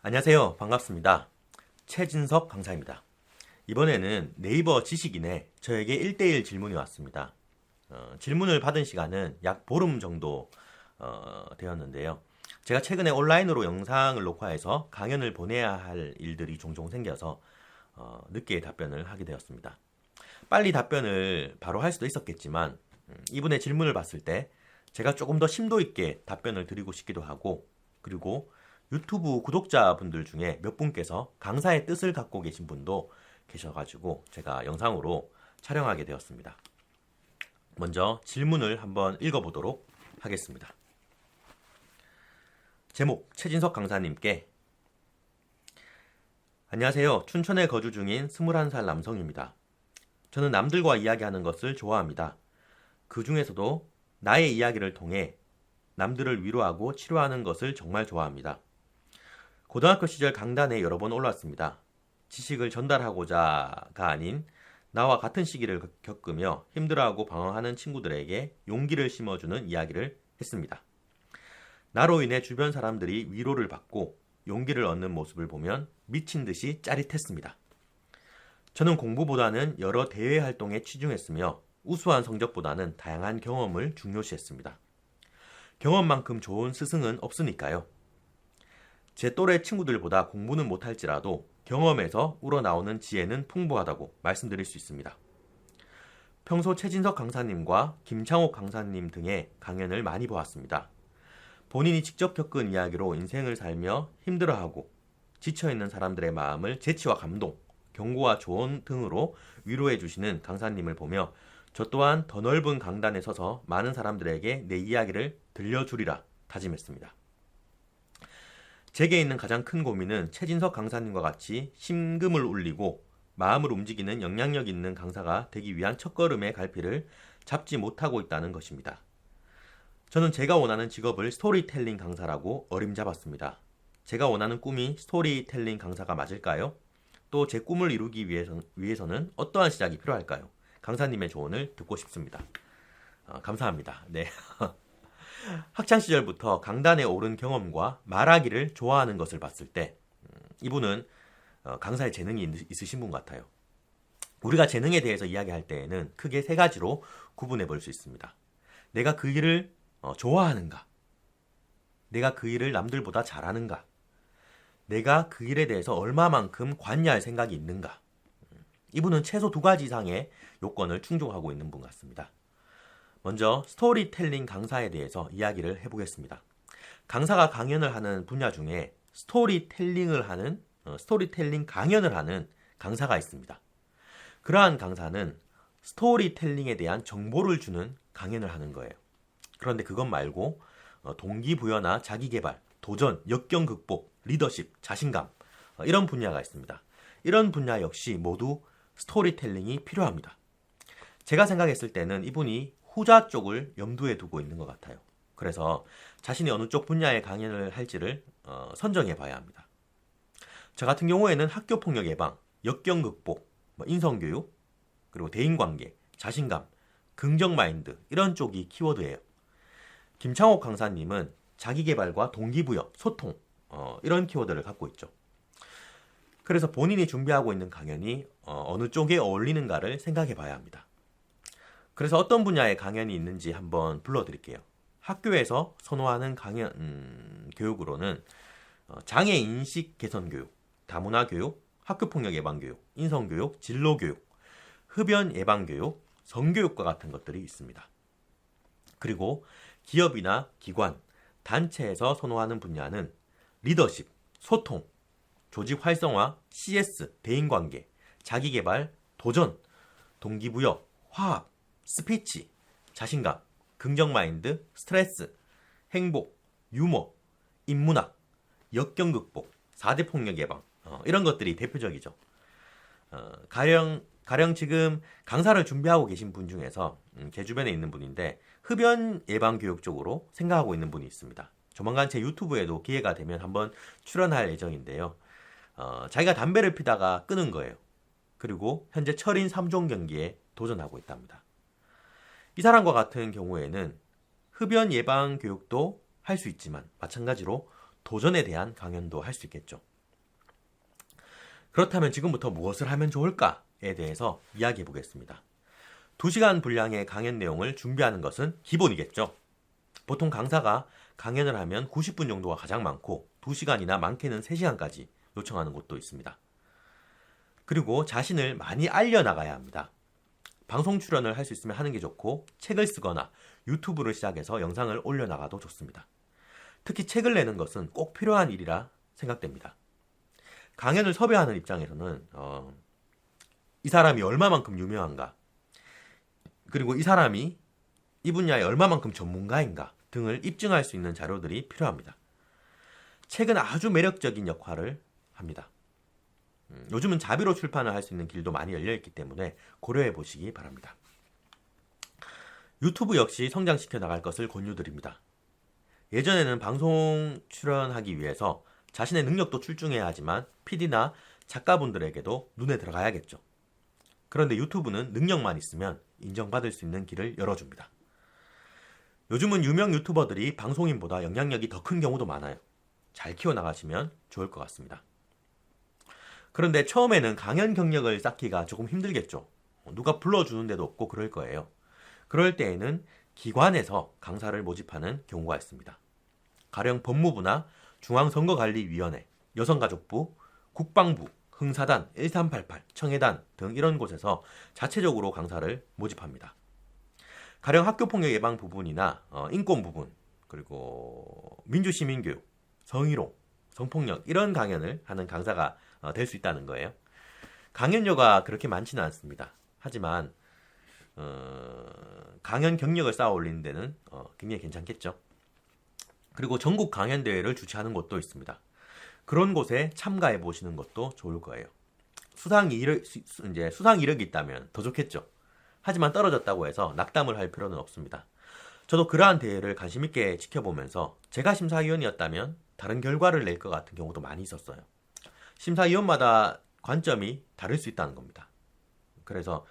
안녕하세요. 반갑습니다. 최진석 강사입니다. 이번에는 네이버 지식인에 저에게 1대1 질문이 왔습니다. 질문을 받은 시간은 약 보름 정도 되었는데요. 제가 최근에 온라인으로 영상을 녹화해서 강연을 보내야 할 일들이 종종 생겨서 늦게 답변을 하게 되었습니다. 빨리 답변을 바로 할 수도 있었겠지만 이분의 질문을 봤을 때 제가 조금 더 심도 있게 답변을 드리고 싶기도 하고, 그리고 유튜브 구독자분들 중에 몇 분께서 강사의 뜻을 갖고 계신 분도 계셔가지고 제가 영상으로 촬영하게 되었습니다. 먼저 질문을 한번 읽어보도록 하겠습니다. 제목, 최진석 강사님께. 안녕하세요. 춘천에 거주 중인 21살 남성입니다. 저는 남들과 이야기하는 것을 좋아합니다. 그 중에서도 나의 이야기를 통해 남들을 위로하고 치료하는 것을 정말 좋아합니다. 고등학교 시절 강단에 여러 번 올랐습니다. 지식을 전달하고자가 아닌 나와 같은 시기를 겪으며 힘들어하고 방황하는 친구들에게 용기를 심어주는 이야기를 했습니다. 나로 인해 주변 사람들이 위로를 받고 용기를 얻는 모습을 보면 미친 듯이 짜릿했습니다. 저는 공부보다는 여러 대외 활동에 치중했으며 우수한 성적보다는 다양한 경험을 중요시했습니다. 경험만큼 좋은 스승은 없으니까요. 제 또래 친구들보다 공부는 못할지라도 경험에서 우러나오는 지혜는 풍부하다고 말씀드릴 수 있습니다. 평소 최진석 강사님과 김창옥 강사님 등의 강연을 많이 보았습니다. 본인이 직접 겪은 이야기로 인생을 살며 힘들어하고 지쳐있는 사람들의 마음을 재치와 감동, 경고와 조언 등으로 위로해 주시는 강사님을 보며 저 또한 더 넓은 강단에 서서 많은 사람들에게 내 이야기를 들려주리라 다짐했습니다. 제게 있는 가장 큰 고민은 최진석 강사님과 같이 심금을 울리고 마음을 움직이는 영향력 있는 강사가 되기 위한 첫걸음의 갈피를 잡지 못하고 있다는 것입니다. 저는 제가 원하는 직업을 스토리텔링 강사라고 어림잡았습니다. 제가 원하는 꿈이 스토리텔링 강사가 맞을까요? 또 제 꿈을 이루기 위해서는 어떠한 시작이 필요할까요? 강사님의 조언을 듣고 싶습니다. 감사합니다. 네. 학창 시절부터 강단에 오른 경험과 말하기를 좋아하는 것을 봤을 때 이분은 강사의 재능이 있으신 분 같아요. 우리가 재능에 대해서 이야기할 때에는 크게 세 가지로 구분해 볼 수 있습니다. 내가 그 일을 좋아하는가? 내가 그 일을 남들보다 잘하는가? 내가 그 일에 대해서 얼마만큼 관여할 생각이 있는가? 이분은 최소 두 가지 이상의 요건을 충족하고 있는 분 같습니다. 먼저 스토리텔링 강사에 대해서 이야기를 해보겠습니다. 강사가 강연을 하는 분야 중에 스토리텔링 강연을 하는 강사가 있습니다. 그러한 강사는 스토리텔링에 대한 정보를 주는 강연을 하는 거예요. 그런데 그것 말고 동기부여나 자기개발, 도전, 역경 극복, 리더십, 자신감 이런 분야가 있습니다. 이런 분야 역시 모두 스토리텔링이 필요합니다. 제가 생각했을 때는 이분이 후자 쪽을 염두에 두고 있는 것 같아요. 그래서 자신이 어느 쪽 분야의 강연을 할지를 선정해 봐야 합니다. 저 같은 경우에는 학교폭력 예방, 역경 극복, 인성교육, 그리고 대인관계, 자신감, 긍정마인드 이런 쪽이 키워드예요. 김창옥 강사님은 자기개발과 동기부여, 소통 이런 키워드를 갖고 있죠. 그래서 본인이 준비하고 있는 강연이 어느 쪽에 어울리는가를 생각해 봐야 합니다. 그래서 어떤 분야의 강연이 있는지 한번 불러드릴게요. 학교에서 선호하는 강연 교육으로는 장애 인식 개선 교육, 다문화 교육, 학교폭력 예방 교육, 인성 교육, 진로 교육, 흡연 예방 교육, 성교육과 같은 것들이 있습니다. 그리고 기업이나 기관, 단체에서 선호하는 분야는 리더십, 소통, 조직 활성화, CS, 대인관계, 자기개발, 도전, 동기부여, 화합, 스피치, 자신감, 긍정마인드, 스트레스, 행복, 유머, 인문학, 역경 극복, 4대 폭력 예방 이런 것들이 대표적이죠. 가령 지금 강사를 준비하고 계신 분 중에서 제 주변에 있는 분인데 흡연 예방 교육 쪽으로 생각하고 있는 분이 있습니다. 조만간 제 유튜브에도 기회가 되면 한번 출연할 예정인데요. 자기가 담배를 피다가 끊은 거예요. 그리고 현재 철인 3종 경기에 도전하고 있답니다. 이 사람과 같은 경우에는 흡연 예방 교육도 할 수 있지만 마찬가지로 도전에 대한 강연도 할 수 있겠죠. 그렇다면 지금부터 무엇을 하면 좋을까에 대해서 이야기해 보겠습니다. 2시간 분량의 강연 내용을 준비하는 것은 기본이겠죠. 보통 강사가 강연을 하면 90분 정도가 가장 많고 2시간이나 많게는 3시간까지 요청하는 곳도 있습니다. 그리고 자신을 많이 알려나가야 합니다. 방송 출연을 할 수 있으면 하는 게 좋고 책을 쓰거나 유튜브를 시작해서 영상을 올려나가도 좋습니다. 특히 책을 내는 것은 꼭 필요한 일이라 생각됩니다. 강연을 섭외하는 입장에서는 이 사람이 얼마만큼 유명한가, 그리고 이 사람이 이 분야에 얼마만큼 전문가인가 등을 입증할 수 있는 자료들이 필요합니다. 책은 아주 매력적인 역할을 합니다. 요즘은 자비로 출판을 할 수 있는 길도 많이 열려있기 때문에 고려해 보시기 바랍니다. 유튜브 역시 성장시켜 나갈 것을 권유드립니다. 예전에는 방송 출연하기 위해서 자신의 능력도 출중해야 하지만 PD나 작가분들에게도 눈에 들어가야겠죠. 그런데 유튜브는 능력만 있으면 인정받을 수 있는 길을 열어줍니다. 요즘은 유명 유튜버들이 방송인보다 영향력이 더 큰 경우도 많아요. 잘 키워나가시면 좋을 것 같습니다. 그런데 처음에는 강연 경력을 쌓기가 조금 힘들겠죠. 누가 불러주는 데도 없고 그럴 거예요. 그럴 때에는 기관에서 강사를 모집하는 경우가 있습니다. 가령 법무부나 중앙선거관리위원회, 여성가족부, 국방부, 흥사단, 1388, 청해단 등 이런 곳에서 자체적으로 강사를 모집합니다. 가령 학교폭력 예방 부분이나 인권 부분, 그리고 민주시민교육, 성희롱, 성폭력 이런 강연을 하는 강사가 될 수 있다는 거예요. 강연료가 그렇게 많지는 않습니다. 하지만 강연 경력을 쌓아 올리는 데는 굉장히 괜찮겠죠. 그리고 전국 강연 대회를 주최하는 곳도 있습니다. 그런 곳에 참가해 보시는 것도 좋을 거예요. 수상 이력이 있다면 더 좋겠죠. 하지만 떨어졌다고 해서 낙담을 할 필요는 없습니다. 저도 그러한 대회를 관심 있게 지켜보면서 제가 심사위원이었다면 다른 결과를 낼 것 같은 경우도 많이 있었어요. 심사위원마다 관점이 다를 수 있다는 겁니다. 그래서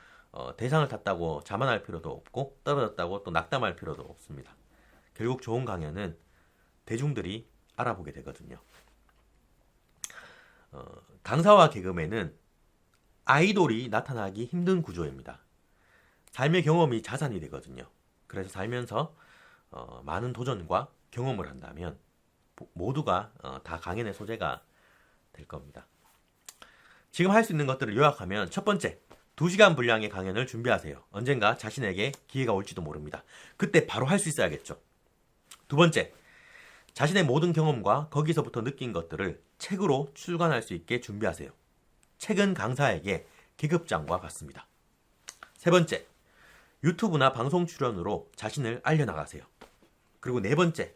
대상을 탔다고 자만할 필요도 없고 떨어졌다고 또 낙담할 필요도 없습니다. 결국 좋은 강연은 대중들이 알아보게 되거든요. 강사와 개그맨은 아이돌이 나타나기 힘든 구조입니다. 삶의 경험이 자산이 되거든요. 그래서 살면서 많은 도전과 경험을 한다면 모두가 다 강연의 소재가 될 겁니다. 지금 할 수 있는 것들을 요약하면 첫 번째, 2시간 분량의 강연을 준비하세요. 언젠가 자신에게 기회가 올지도 모릅니다. 그때 바로 할 수 있어야겠죠. 두 번째, 자신의 모든 경험과 거기서부터 느낀 것들을 책으로 출간할 수 있게 준비하세요. 책은 강사에게 계급장과 같습니다. 세 번째, 유튜브나 방송 출연으로 자신을 알려나가세요. 그리고 네 번째,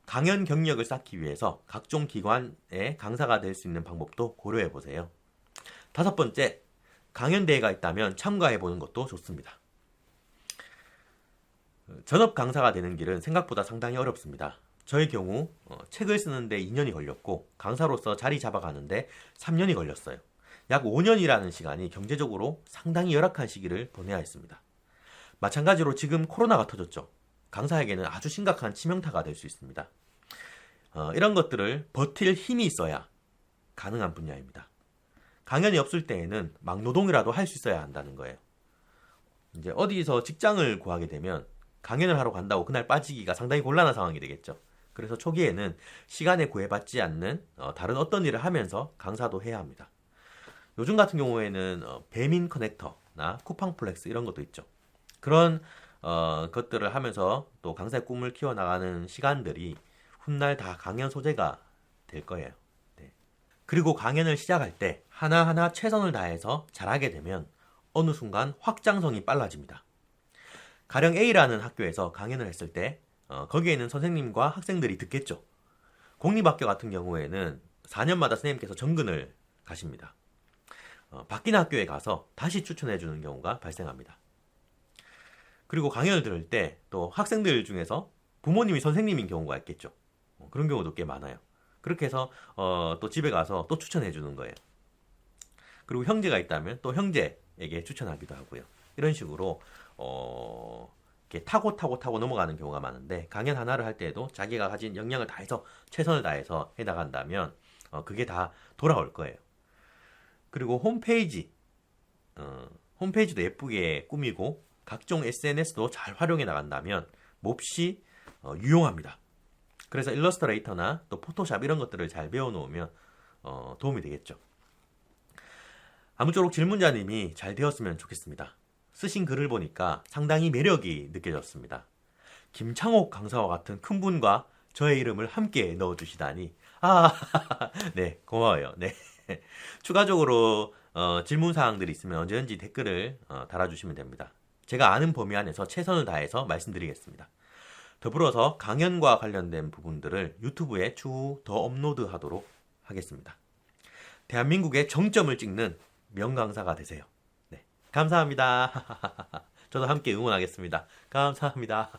강연 경력을 쌓기 위해서 각종 기관의 강사가 될 수 있는 방법도 고려해 보세요. 다섯 번째, 강연 대회가 있다면 참가해 보는 것도 좋습니다. 전업 강사가 되는 길은 생각보다 상당히 어렵습니다. 저의 경우 책을 쓰는데 2년이 걸렸고 강사로서 자리 잡아가는데 3년이 걸렸어요. 약 5년이라는 시간이 경제적으로 상당히 열악한 시기를 보내야 했습니다. 마찬가지로 지금 코로나가 터졌죠. 강사에게는 아주 심각한 치명타가 될 수 있습니다. 이런 것들을 버틸 힘이 있어야 가능한 분야입니다. 강연이 없을 때에는 막노동이라도 할 수 있어야 한다는 거예요. 이제 어디서 직장을 구하게 되면 강연을 하러 간다고 그날 빠지기가 상당히 곤란한 상황이 되겠죠. 그래서 초기에는 시간에 구애받지 않는 다른 어떤 일을 하면서 강사도 해야 합니다. 요즘 같은 경우에는 배민 커넥터나 쿠팡플렉스 이런 것도 있죠. 그런 것들을 하면서 또 강사의 꿈을 키워나가는 시간들이 훗날 다 강연 소재가 될 거예요. 네. 그리고 강연을 시작할 때 하나하나 최선을 다해서 잘하게 되면 어느 순간 확장성이 빨라집니다. 가령 A라는 학교에서 강연을 했을 때 거기에는 선생님과 학생들이 듣겠죠. 공립학교 같은 경우에는 4년마다 선생님께서 정근을 가십니다. 바뀐 학교에 가서 다시 추천해 주는 경우가 발생합니다. 그리고 강연을 들을 때 또 학생들 중에서 부모님이 선생님인 경우가 있겠죠. 그런 경우도 꽤 많아요. 그렇게 해서 또 집에 가서 또 추천해 주는 거예요. 그리고 형제가 있다면 또 형제에게 추천하기도 하고요. 이런 식으로 이렇게 타고 넘어가는 경우가 많은데 강연 하나를 할 때에도 자기가 가진 역량을 다해서 최선을 다해서 해나간다면 그게 다 돌아올 거예요. 그리고 홈페이지도 예쁘게 꾸미고 각종 SNS도 잘 활용해 나간다면 몹시 유용합니다. 그래서 일러스트레이터나 또 포토샵 이런 것들을 잘 배워놓으면 도움이 되겠죠. 아무쪼록 질문자님이 잘 되었으면 좋겠습니다. 쓰신 글을 보니까 상당히 매력이 느껴졌습니다. 김창옥 강사와 같은 큰 분과 저의 이름을 함께 넣어주시다니 네, 고마워요. 네. 추가적으로 질문사항들이 있으면 언제든지 댓글을 달아주시면 됩니다. 제가 아는 범위 안에서 최선을 다해서 말씀드리겠습니다. 더불어서 강연과 관련된 부분들을 유튜브에 추후 더 업로드하도록 하겠습니다. 대한민국의 정점을 찍는 명강사가 되세요. 네, 감사합니다. 저도 함께 응원하겠습니다. 감사합니다.